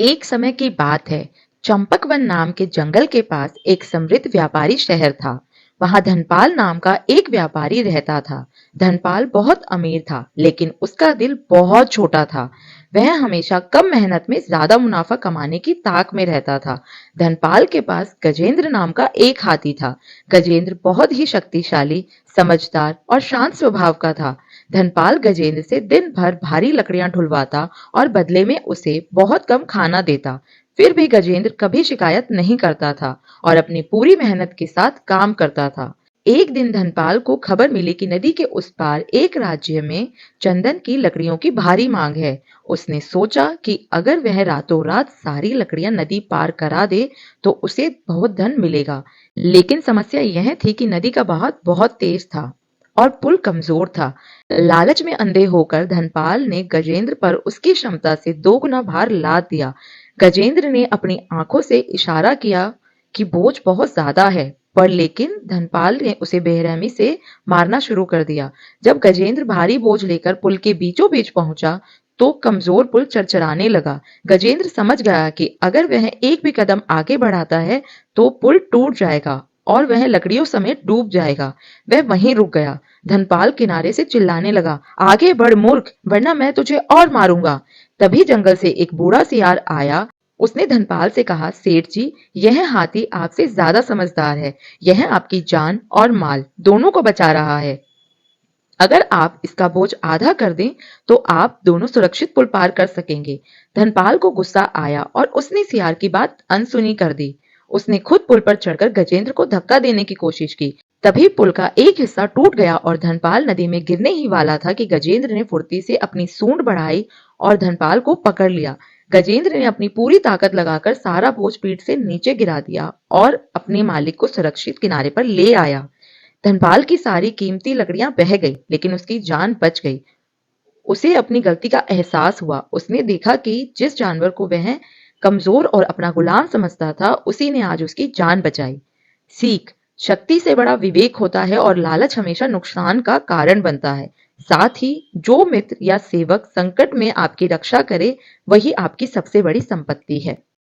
एक समय की बात है। चंपकवन नाम के जंगल के पास एक समृद्ध व्यापारी शहर था। वहां धनपाल नाम का एक व्यापारी रहता था। धनपाल बहुत अमीर था, लेकिन उसका दिल बहुत छोटा था। वह हमेशा कम मेहनत में ज्यादा मुनाफा कमाने की ताक में रहता था। धनपाल के पास गजेंद्र नाम का एक हाथी था। गजेंद्र बहुत ही शक्तिशाली, समझदार और शांत स्वभाव का था। धनपाल गजेंद्र से दिन भर भारी लकड़ियां ढुलवाता और बदले में उसे बहुत कम खाना देता। फिर भी गजेंद्र कभी शिकायत नहीं करता था और अपनी पूरी मेहनत के साथ काम करता था। एक दिन धनपाल को खबर मिली कि नदी के उस पार एक राज्य में चंदन की लकड़ियों की भारी मांग है। उसने सोचा कि अगर वह रातों रात सारी लकड़ियां नदी पार करा दे तो उसे बहुत धन मिलेगा। लेकिन समस्या यह थी कि नदी का बहाव बहुत तेज था और पुल कमजोर था। लालच में अंधे होकर धनपाल ने गजेंद्र पर उसकी क्षमता से 2 गुना भार लाद दिया। गजेंद्र ने अपनी आंखों से इशारा किया कि बोझ बहुत ज्यादा है, पर लेकिन धनपाल ने उसे बेरहमी से मारना शुरू कर दिया। जब गजेंद्र भारी बोझ लेकर पुल के बीचों बीच पहुंचा तो कमजोर पुल चरचराने लगा। गजेंद्र समझ गया कि अगर वह एक भी कदम आगे बढ़ाता है तो पुल टूट जाएगा और वह लकड़ियों समेत डूब जाएगा। वह वहीं रुक गया। धनपाल किनारे से चिल्लाने लगा, आगे बढ़ मूर्ख, वरना मैं तुझे और मारूंगा। तभी जंगल से एक बूढ़ा सियार आया। उसने धनपाल से कहा, सेठ जी, यह हाथी आपसे ज्यादा समझदार है। यह आपकी जान और माल दोनों को बचा रहा है। अगर आप इसका बोझ आधा कर दें तो आप दोनों सुरक्षित पुल पार कर सकेंगे। धनपाल को गुस्सा आया और उसने सियार की बात अनसुनी कर दी। उसने खुद पुल पर चढ़कर गजेंद्र को धक्का देने की कोशिश की। तभी पुल का एक हिस्सा टूट गया और धनपाल नदी में गिरने ही वाला था कि गजेंद्र ने फुर्ती से अपनी सूंड बढ़ाई और धनपाल को पकड़ लिया। गजेंद्र ने अपनी पूरी ताकत लगाकर सारा बोझ पीठ से नीचे गिरा दिया और अपने मालिक को सुरक्षित किनारे पर ले आया। धनपाल की सारी कीमती लकड़ियां बह गई, लेकिन उसकी जान बच गई। उसे अपनी गलती का एहसास हुआ। उसने देखा कि जिस जानवर को वह कमजोर और अपना गुलाम समझता था, उसी ने आज उसकी जान बचाई। सीख, शक्ति से बड़ा विवेक होता है और लालच हमेशा नुकसान का कारण बनता है। साथ ही जो मित्र या सेवक संकट में आपकी रक्षा करे, वही आपकी सबसे बड़ी संपत्ति है।